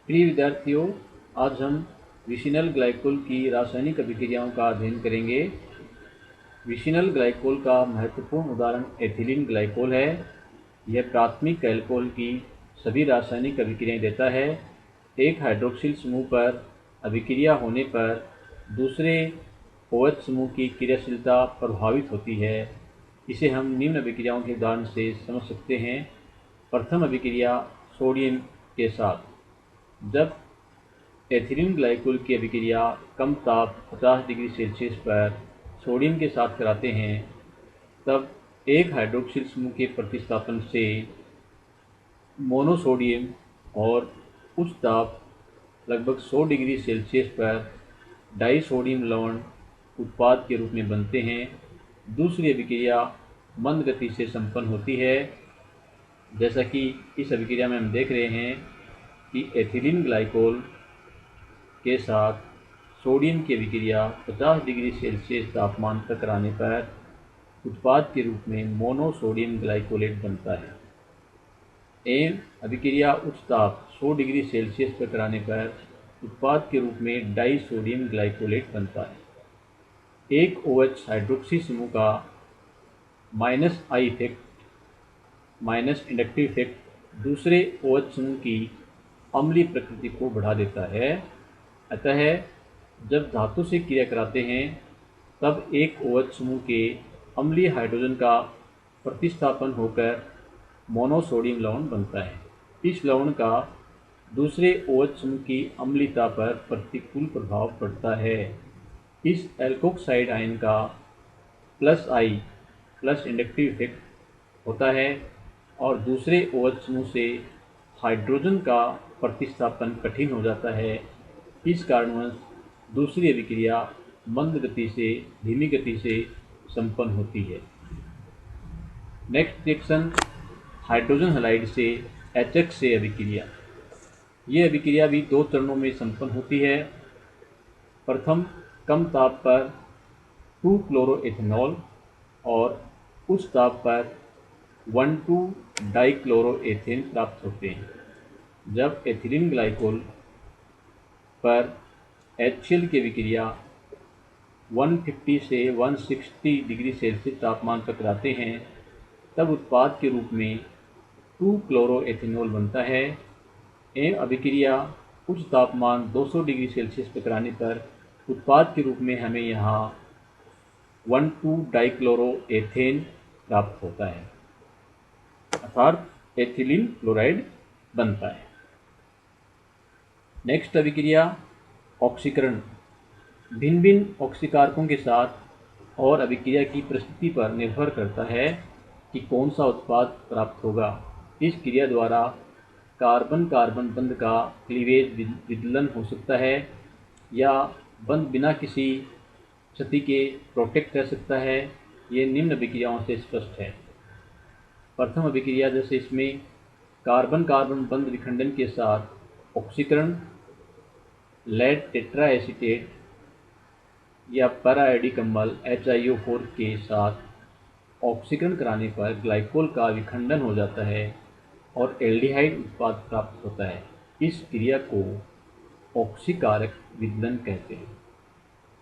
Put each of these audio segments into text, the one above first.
प्रिय विद्यार्थियों, आज हम विशिनल ग्लाइकोल की रासायनिक अभिक्रियाओं का अध्ययन करेंगे। विशिनल ग्लाइकोल का महत्वपूर्ण उदाहरण एथिलीन ग्लाइकोल है। यह प्राथमिक अल्कोहल की सभी रासायनिक अभिक्रियाएं देता है। एक हाइड्रोक्सिल समूह पर अभिक्रिया होने पर दूसरे OH समूह की क्रियाशीलता प्रभावित होती है। इसे हम निम्न अभिक्रियाओं के उदाहरण से समझ सकते हैं। प्रथम अभिक्रिया सोडियम के साथ। जब एथिलीन ग्लाइकोल की अभिक्रिया कम ताप 50 डिग्री सेल्सियस पर सोडियम के साथ कराते हैं, तब एक हाइड्रोक्सिल समूह के प्रतिस्थापन से मोनोसोडियम और उच्च ताप लगभग 100 डिग्री सेल्सियस पर डाइसोडियम लवण उत्पाद के रूप में बनते हैं। दूसरी अभिक्रिया मंद गति से संपन्न होती है। जैसा कि इस अभिक्रिया में हम देख रहे हैं कि एथिलीन ग्लाइकोल के साथ सोडियम की अभिक्रिया 50 डिग्री सेल्सियस तापमान तक कराने पर उत्पाद के रूप में मोनोसोडियम ग्लाइकोलेट बनता है। एवं अभिक्रिया उच्च ताप 100 डिग्री सेल्सियस पर कराने पर उत्पाद के रूप में डाइसोडियम ग्लाइकोलेट बनता है। एक OH हाइड्रोक्सी समूह का -I effect minus inductive effect दूसरे OH समूह की अम्लीय प्रकृति को बढ़ा देता है। अतः जब धातु से क्रिया कराते हैं, तब एक OH समूह के अम्लीय हाइड्रोजन का प्रतिस्थापन होकर मोनोसोडियम लवण बनता है। इस लवण का दूसरे OH समूह की अम्लीयता पर प्रतिकूल प्रभाव पड़ता है। इस एल्कोक्साइड आयन का +I प्लस इंडक्टिव इफेक्ट होता है और दूसरे OH समूह से हाइड्रोजन का प्रतिस्थापन कठिन हो जाता है। इस कारणवश दूसरी अभिक्रिया मंद गति से धीमी गति से संपन्न होती है। नेक्स्ट रिएक्शन हाइड्रोजन हैलाइड से HX से अभिक्रिया। यह अभिक्रिया भी 2 चरणों में संपन्न होती है। प्रथम कम ताप पर 2-क्लोरोएथेनॉल और उच्च ताप पर 1,2-डाइक्लोरोएथेन प्राप्त होते हैं। जब एथिलीन ग्लाइकोल पर HCl की अभिक्रिया 150 से 160 डिग्री सेल्सियस तापमान पर कराते हैं, तब उत्पाद के रूप में 2-क्लोरोएथेनॉल बनता है। एवं अभिक्रिया उच्च तापमान 200 डिग्री सेल्सियस पर कराने पर उत्पाद के रूप में हमें यहाँ 1,2-डाइक्लोरोएथेन प्राप्त होता है, अर्थात एथिलीन क्लोराइड बनता है। नेक्स्ट अभिक्रिया ऑक्सीकरण। भिन्न भिन्न ऑक्सीकारकों के साथ और अभिक्रिया की परिस्थिति पर निर्भर करता है कि कौन सा उत्पाद प्राप्त होगा। इस क्रिया द्वारा कार्बन कार्बन बंध का क्लीवेज विदलन हो सकता है या बंध बिना किसी क्षति के प्रोटेक्ट कर सकता है। ये निम्न अभिक्रियाओं से स्पष्ट है। प्रथम अभिक्रिया जैसे इसमें कार्बन कार्बन बंध विखंडन के साथ ऑक्सीकरण लेड टेट्राएसीटेट या पैराआयोडिक अम्ल HiO4 के साथ ऑक्सीकरण कराने पर ग्लाइकोल का विखंडन हो जाता है और एल्डिहाइड उत्पाद प्राप्त होता है। इस क्रिया को ऑक्सीकारक विदलन कहते हैं।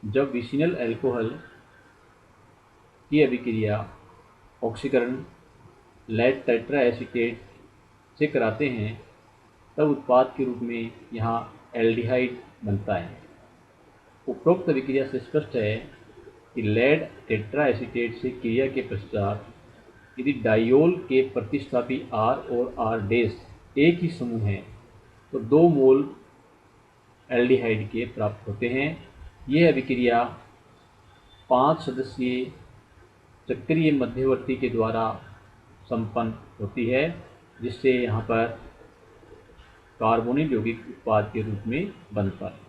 जब विशिनल अल्कोहल की अभिक्रिया ऑक्सीकरण लेड टेट्राएसीटेट से कराते हैं, तब उत्पाद के रूप में यहाँ एल्डिहाइड बनता है। उपरोक्त अभिक्रिया से स्पष्ट है कि लेड टेट्राएसीटेट से क्रिया के पश्चात यदि डायोल के प्रतिस्थापी R और R' एक ही समूह हैं, तो 2 मोल एल्डिहाइड के प्राप्त होते हैं। यह अभिक्रिया 5 सदस्यीय चक्रीय मध्यवर्ती के द्वारा संपन्न होती है, जिससे यहाँ पर कार्बोनिल यौगिक उत्पाद के रूप में बनता है।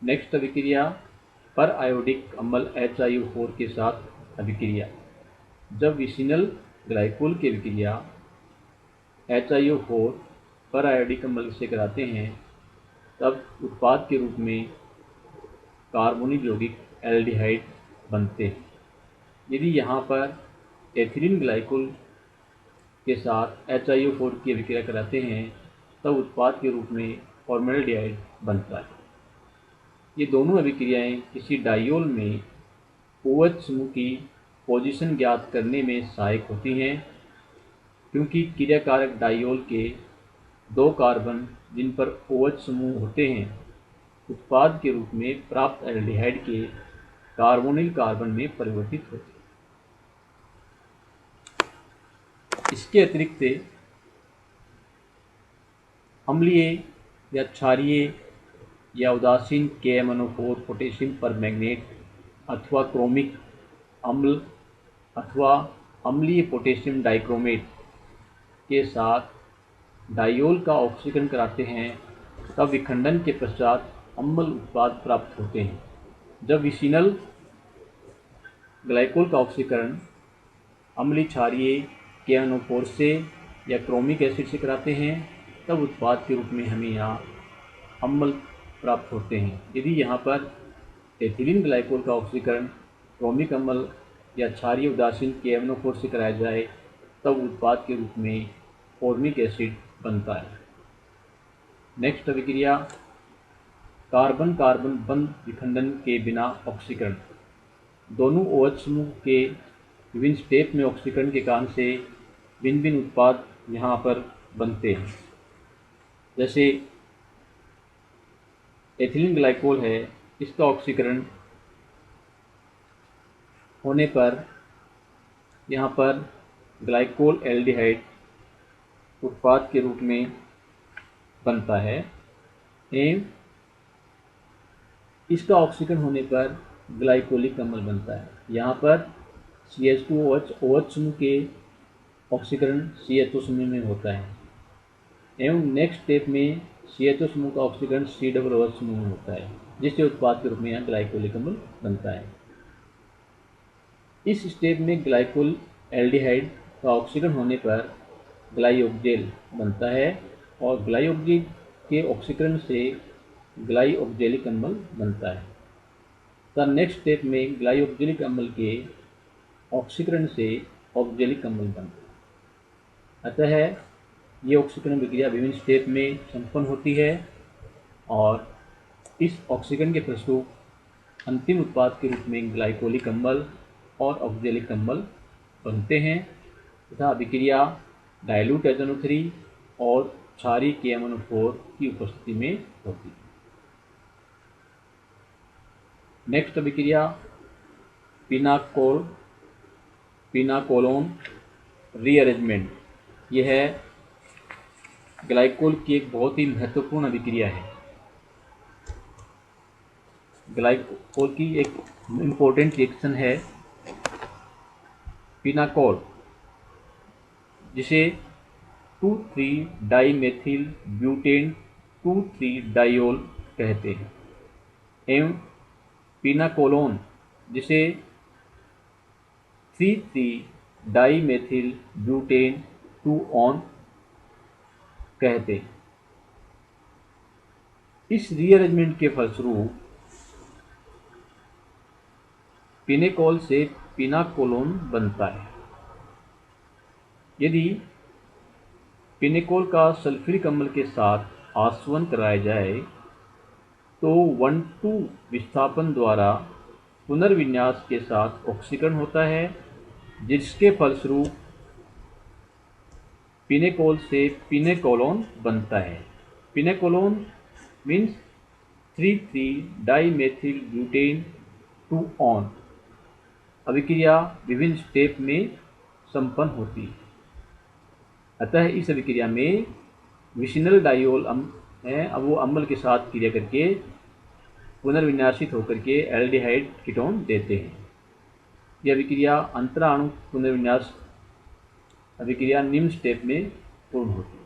नेक्स्ट अभिक्रिया पर आयोडिक अम्ल HiO4 के साथ अभिक्रिया। जब विशिनल ग्लाइकोल की अभिक्रिया HiO4 पर आयोडिक अम्ल से कराते हैं, तब उत्पाद के रूप में कार्बोनिल यौगिक एल्डिहाइड बनते हैं। यदि यहाँ पर एथिलीन ग्लाइकोल के साथ HiO4 की अभिक्रिया कराते हैं तब उत्पाद के रूप में फॉर्मल्डिहाइड बनता है। ये दोनों अभिक्रियाएं किसी डाइयोल में OH समूह की पोजीशन ज्ञात करने में सहायक होती हैं, क्योंकि क्रियाकारक डाइयोल के 2 कार्बन जिन पर OH समूह होते हैं उत्पाद के रूप में प्राप्त एल्डिहाइड के कार्बोनिल कार्बन में परिवर्तित होते हैं। इसके अतिरिक्त अम्लीय या क्षारीय या उदासीन KMnO4 पोटेशियम परमैंगनेट अथवा क्रोमिक अम्ल अथवा अम्लीय पोटेशियम डाइक्रोमेट के साथ डाइयोल का ऑक्सीकरण कराते हैं तब विखंडन के पश्चात अम्ल उत्पाद प्राप्त होते हैं। जब विसिनल ग्लाइकोल का ऑक्सीकरण अम्लीय क्षारीय KMnO4 से या क्रोमिक एसिड से कराते हैं तब उत्पाद के रूप में हमें यहाँ अम्ल प्राप्त होते हैं। यदि यहाँ पर एथिलीन ग्लाइकोल का ऑक्सीकरण क्रोमिक अम्ल या क्षारीय उदासीन KMnO4 से कराया जाए तब उत्पाद के रूप में फॉर्मिक एसिड बनता है। नेक्स्ट अभिक्रिया कार्बन कार्बन बंध विखंडन के बिना ऑक्सीकरण। दोनों OH समूह के विभिन्न स्टेप में ऑक्सीकरण के कारण से भिन्न भिन्न उत्पाद यहाँ पर बनते हैं। जैसे एथिलीन ग्लाइकोल है, इसका ऑक्सीकरण होने पर यहाँ पर ग्लाइकोल एल्डिहाइड उत्पाद के रूप में बनता है एवं इसका ऑक्सीकरण होने पर ग्लाइकोलिक अम्ल बनता है। यहाँ पर CH2OH OH समूह के ऑक्सीकरण CHO समूह में होता है एवं नेक्स्ट स्टेप में CHO समूह का ऑक्सीकरण COOH समूह में होता है, जिससे उत्पाद के रूप में यहाँ ग्लाइकोलिक अम्ल बनता है। इस स्टेप में ग्लाइकोल एल्डिहाइड का ऑक्सीकरण होने पर ग्लाइऑक्जेल बनता है और ग्लाइऑक्जेल के ऑक्सीकरण से ग्लाइऑक्जेलिक अम्ल बनता है। द नेक्स्ट स्टेप में ग्लाइऑक्जेलिक अम्ल के ऑक्सीकरण से ऑक्जेलिक अम्ल बनता है। अतः ये ऑक्सीकरण प्रक्रिया विभिन्न स्टेप में संपन्न होती है और इस ऑक्सीकरण के फलस्वरूप अंतिम उत्पाद के रूप में ग्लाइकोलिक अम्ल और ऑक्जेलिक अम्ल बनते हैं तथा अभिक्रिया डाइल्यूट HNO3 और क्षारीय KMnO4 की उपस्थिति में होती है। नेक्स्ट अभिक्रिया पिनाकोलोन रीअरेंजमेंट। यह है ग्लाइकोल की एक बहुत ही महत्वपूर्ण अभिक्रिया है। ग्लाइकोल की एक इम्पोर्टेंट रिएक्शन है पिनाकोल, जिसे 2,3-डाइमेथिल ब्यूटेन 2,3-डाइयोल कहते हैं एवं पिनाकोलोन जिसे 3,3-डाइमेथिल ब्यूटेन 2-ऑन कहते हैं। इस रीअरेंजमेंट के फलस्वरूप पिनेकोल से पिनाकोलोन बनता है। यदि पिनेकोल का सल्फ्यूरिक अम्ल के साथ आसवन कराया जाए तो 1,2 विस्थापन द्वारा पुनर्विन्यास के साथ ऑक्सीकरण होता है, जिसके फलस्वरूप पिनेकोल से पिनेकोलोन बनता है। Pinacolone means three three dimethyl butane two one. अभिक्रिया विभिन्न स्टेप में संपन्न होती है। अतः इस अभिक्रिया में विसिनल डाइयोल है, अब वो अम्ल के साथ क्रिया करके पुनर्विन्यासित होकर के एल्डिहाइड कीटोन देते हैं। यह अभिक्रिया अंतराणु पुनर्विन्यास अभिक्रिया निम्न स्टेप में पूर्ण होती है।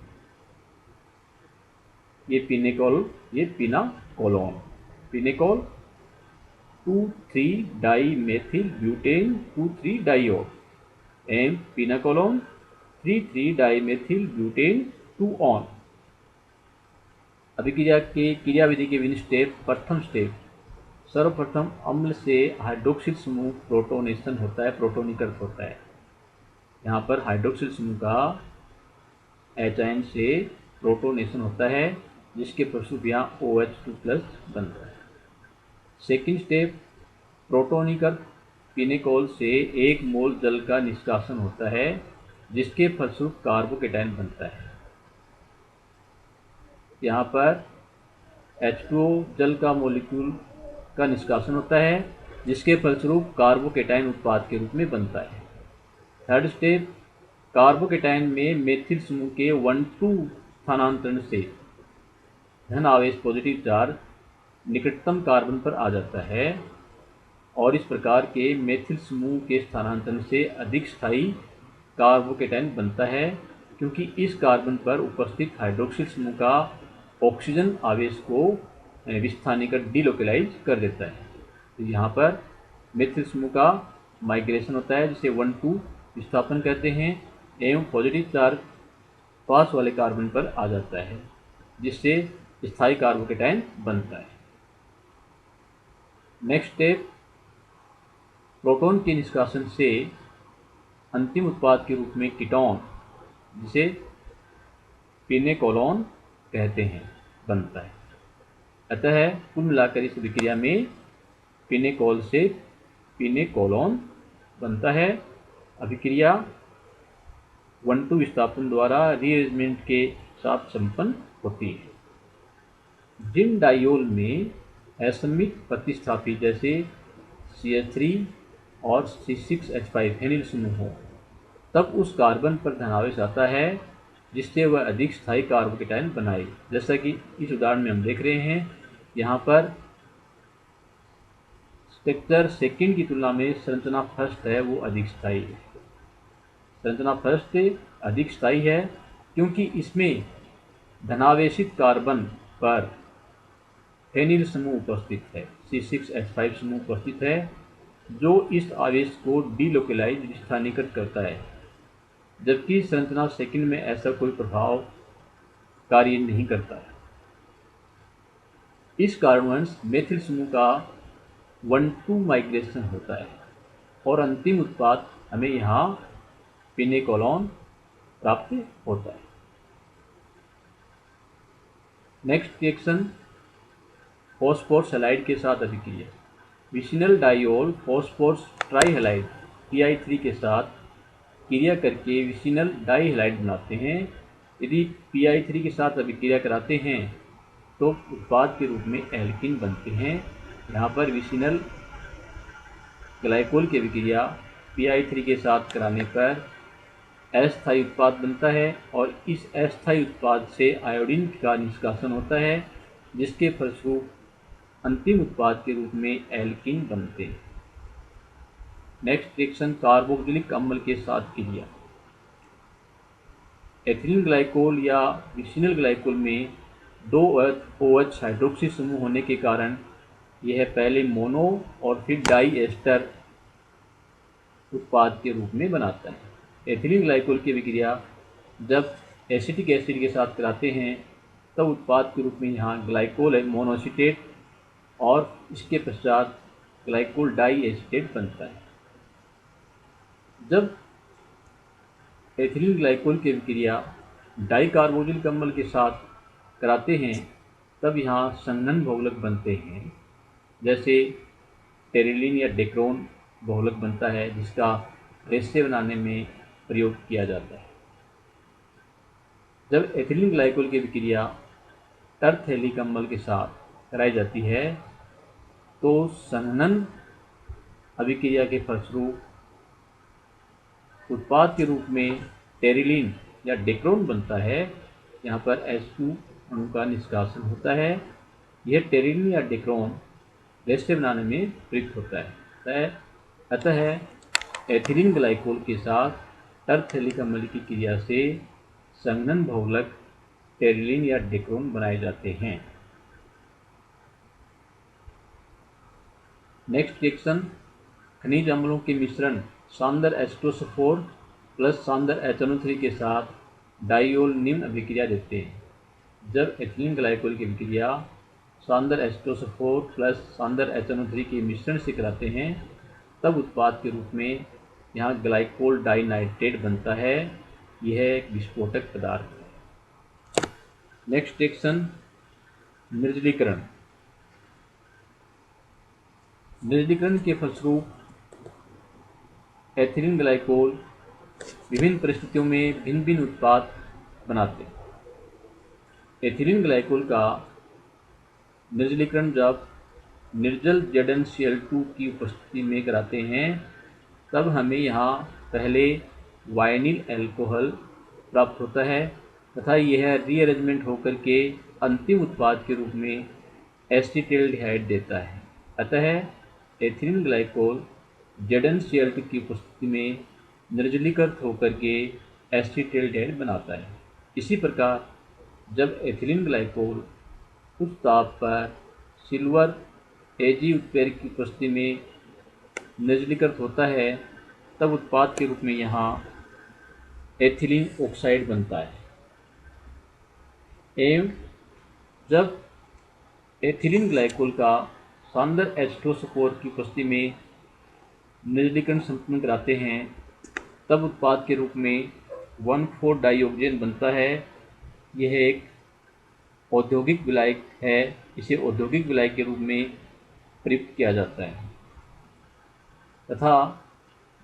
ये पिनेकोल, ये पिनाकोलोन। पिनेकोल 2,3-डाइमेथिल ब्यूटेन 2,3-डाइयोल एवं पिनाकोलोन 3,3-डाइमेथिल ब्यूटेन 2-ऑन। अभिक्रिया के क्रियाविधि के विभिन्न स्टेप। प्रथम स्टेप, सर्वप्रथम अम्ल से हाइड्रोक्सिल समूह प्रोटोनेशन होता है, प्रोटोनीकरण होता है। यहाँ पर हाइड्रोक्सिल समूह का H आयन से प्रोटोनेशन होता है, जिसके फलस्वरूप यहाँ OH2+ बनता है। सेकेंड स्टेप, प्रोटोनीकृत पिनेकोल से 1 मोल जल का निष्कासन होता है, जिसके फलस्वरूप कार्बोकेटायन बनता है। यहाँ पर H2O जल का मॉलिक्यूल का निष्कासन होता है, जिसके फलस्वरूप कार्बोकेटायन उत्पाद के रूप में बनता है। थर्ड स्टेप, कार्बोकेटायन में मेथिल समूह के 1,2 स्थानांतरण से धन आवेश पॉजिटिव चार्ज निकटतम कार्बन पर आ जाता है और इस प्रकार के मेथिल समूह के स्थानांतरण से अधिक स्थायी कार्बोकेटायन बनता है, क्योंकि इस कार्बन पर उपस्थित हाइड्रोक्सिल समूह का ऑक्सीजन आवेश को विस्थानीकृत डिलोकेलाइज कर देता है। तो यहाँ पर मेथिल समूह का माइग्रेशन होता है, जिसे 1,2 विस्थापन कहते हैं, एवं पॉजिटिव चार्ज पास वाले कार्बन पर आ जाता है, जिससे स्थायी कार्बोकेटायन बनता है। नेक्स्ट स्टेप, प्रोटॉन के निष्कासन से अंतिम उत्पाद के रूप में कीटोन, जिसे पिनेकोलोन कहते हैं, बनता है। अतः कुल मिलाकर इस विक्रिया में पिनेकोल से पिनेकोलोन बनता है। अभिक्रिया 1,2 विस्थापन द्वारा रीअरेंजमेंट के साथ संपन्न होती है। जिन डायोल में असममित प्रतिस्थापी जैसे CH3 और C6H5 फेनिल समूह हो, तब उस कार्बन पर धनावेश आता है, जिससे वह अधिक स्थायी कार्बोकेटायन बनाए। जैसा कि इस उदाहरण में हम देख रहे हैं, यहाँ पर स्ट्रक्चर सेकंड की तुलना में संरचना फर्स्ट है वो अधिक स्थायी है। संरचना फर्स्ट अधिक स्थायी है क्योंकि इसमें धनावेशित कार्बन पर फेनिल समूह उपस्थित है, C6H5 समूह उपस्थित है, जो इस आवेश को डिलोकेलाइज विस्थानीकृत करता है, जबकि संरचना सेकंड में ऐसा कोई प्रभाव कार्य नहीं करता है। इस कारणवश मेथिल समूह का 1,2 माइग्रेशन होता है और अंतिम उत्पाद हमें यहाँ पिनेकोलोन प्राप्त होता है। नेक्स्ट रिएक्शन, फॉस्फोरस हैलाइड के साथ अभिक्रिया। विसिनल डायोल फॉस्फोरस ट्राईहैलाइड Pi3 के साथ क्रिया करके विसिनल डाईहैलाइड बनाते हैं। यदि Pi3 के साथ अभिक्रिया कराते हैं तो उत्पाद के रूप में एल्कीन बनते हैं। यहाँ पर विसिनल ग्लाइकोल की अभिक्रिया Pi3 के साथ कराने पर अस्थायी उत्पाद बनता है और इस अस्थायी उत्पाद से आयोडीन का निष्कासन होता है, जिसके फलस्वरूप अंतिम उत्पाद के रूप में एल्कीन बनते हैं। नेक्स्ट रिएक्शन, कार्बोक्सिलिक अम्ल के साथ क्रिया। एथिलीन ग्लाइकोल या विसिनल ग्लाइकोल में 2 OH हाइड्रोक्सी समूह होने के कारण यह पहले मोनो और फिर डाई एस्टर उत्पाद के रूप में बनाता है। एथिलीन ग्लाइकोल की अभिक्रिया जब एसिटिक एसिड के साथ कराते हैं तब उत्पाद के रूप में यहाँ ग्लाइकोल मोनोएसिटेट और इसके पश्चात ग्लाइकोल डाई एसिटेट बनता है। जब एथिलीन ग्लाइकोल की अभिक्रिया डाइकार्बोक्सिलिक अम्ल के साथ कराते हैं तब यहाँ संघनन बहुलक बनते हैं, जैसे टेरिलीन या डेक्रोन बहुलक बनता है, जिसका रेशे बनाने में प्रयोग किया जाता है। जब एथिलीन ग्लाइकोल की अभिक्रिया टरथैलिक अम्ल के साथ कराई जाती है तो संघनन अभिक्रिया के फलस्वरूप उत्पाद के रूप में टेरिलीन या डेक्रोन बनता है। यहाँ पर H2 अणु का निष्कासन होता है। यह टेरिलीन या डेक्रोन रेशे बनाने में प्रयुक्त होता है। अतः एथिलीन ग्लाइकोल के साथ टरथैलिक अम्ल की क्रिया से संघनन बहुलक टेरिलीन या डेक्रोन बनाए जाते हैं। नेक्स्ट रिएक्शन, खनिज अम्लों के मिश्रण सांद्र H2SO4 प्लस सांद्र HNO3 के साथ डाइयोल निम्न अभिक्रिया देते हैं। जब एथिलीन ग्लाइकोल की अभिक्रिया सांद्र H2SO4 प्लस सांद्र HNO3 के मिश्रण से कराते हैं तब उत्पाद के रूप में यहाँ ग्लाइकोल डाइनाइट्रेट बनता है। यह एक विस्फोटक पदार्थ है। नेक्स्ट सेक्शन, निर्जलीकरण। निर्जलीकरण के फलस्वरूप एथिलीन ग्लाइकोल विभिन्न परिस्थितियों में भिन्न भिन्न उत्पाद बनाते हैं। एथिलीन ग्लाइकोल का निर्जलीकरण जब निर्जल ZnCl2 की उपस्थिति में कराते हैं तब हमें यहाँ पहले वाइनिल अल्कोहल प्राप्त होता है तथा यह रीअरेंजमेंट होकर के अंतिम उत्पाद के रूप में एसिटाल्डिहाइड देता है। अतः एथिलीन ग्लाइकोल ZnCl2 की उपस्थिति में निर्जलीकृत होकर के एसिटाल्डिहाइड बनाता है। इसी प्रकार जब एथिलीन ग्लाइकोल उच्च ताप पर सिल्वर Ag उत्प्रेरक की उपस्थिति में निर्जलीकृत होता है तब उत्पाद के रूप में यहाँ एथिलीन ऑक्साइड बनता है। एवं जब एथिलीन ग्लाइकोल का शानदार H2SO4 की उपस्थिति में निर्जलीकरण संपन्न कराते हैं तब उत्पाद के रूप में 1,4-डाइऑक्सेन बनता है। यह एक औद्योगिक विलायक है, इसे औद्योगिक विलायक के रूप में प्रयुक्त किया जाता है। तथा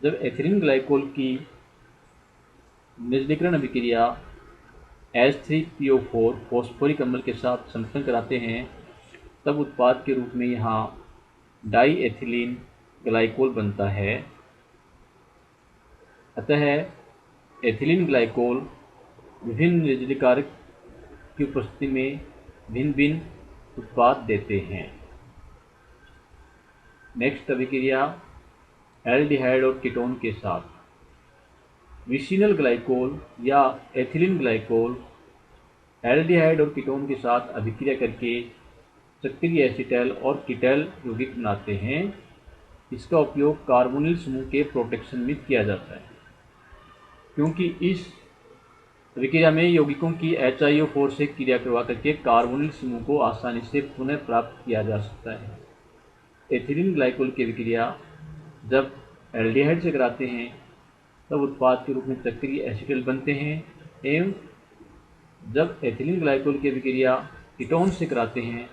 जब एथिलीन ग्लाइकोल की निर्जलीकरण अभिक्रिया H3PO4 फॉस्फोरिक अम्ल के साथ संपन्न कराते हैं तब उत्पाद के रूप में यहाँ डाई एथिलीन ग्लाइकोल बनता है। अतः एथिलीन ग्लाइकोल विभिन्न निर्जलीकारक की उपस्थिति में भिन्न भिन्न उत्पाद देते हैं। नेक्स्ट अभिक्रिया एल्डिहाइड और कीटोन के साथ। विसिनल ग्लाइकोल या एथिलीन ग्लाइकोल एल्डिहाइड और कीटोन के साथ अभिक्रिया करके चक्रीय एसिटल और कीटल यौगिक बनाते हैं। इसका उपयोग कार्बोनिल समूह के प्रोटेक्शन में किया जाता है क्योंकि इस अभिक्रिया में यौगिकों की HiO4 से क्रिया करवा करके कार्बोनिल समूह को आसानी से पुनः प्राप्त किया जा सकता है। एथिलीन ग्लाइकोल की अभिक्रिया जब एल्डिहाइड से कराते हैं तब उत्पाद के रूप में चक्रीय एसिटल बनते हैं एवं जब एथिलीन ग्लाइकोल की अभिक्रिया कीटोन से कराते हैं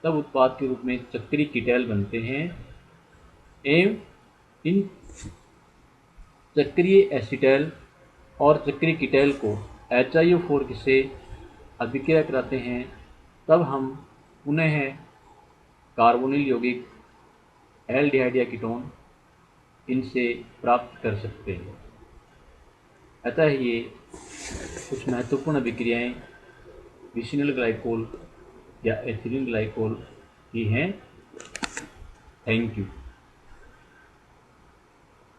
तब उत्पाद के रूप में चक्रीय कीटल बनते हैं एवं इन चक्रीय एसिटल और चक्रीय कीटल को HiO4 से अभिक्रिया कराते हैं तब हम पुनः कार्बोनिल यौगिक एल्डिहाइड या कीटोन इनसे प्राप्त कर सकते हैं। अतः ये कुछ महत्वपूर्ण अभिक्रियाएं विसिनल ग्लाइकोल या एथिलीन ग्लाइकोल की हैं। Thank you.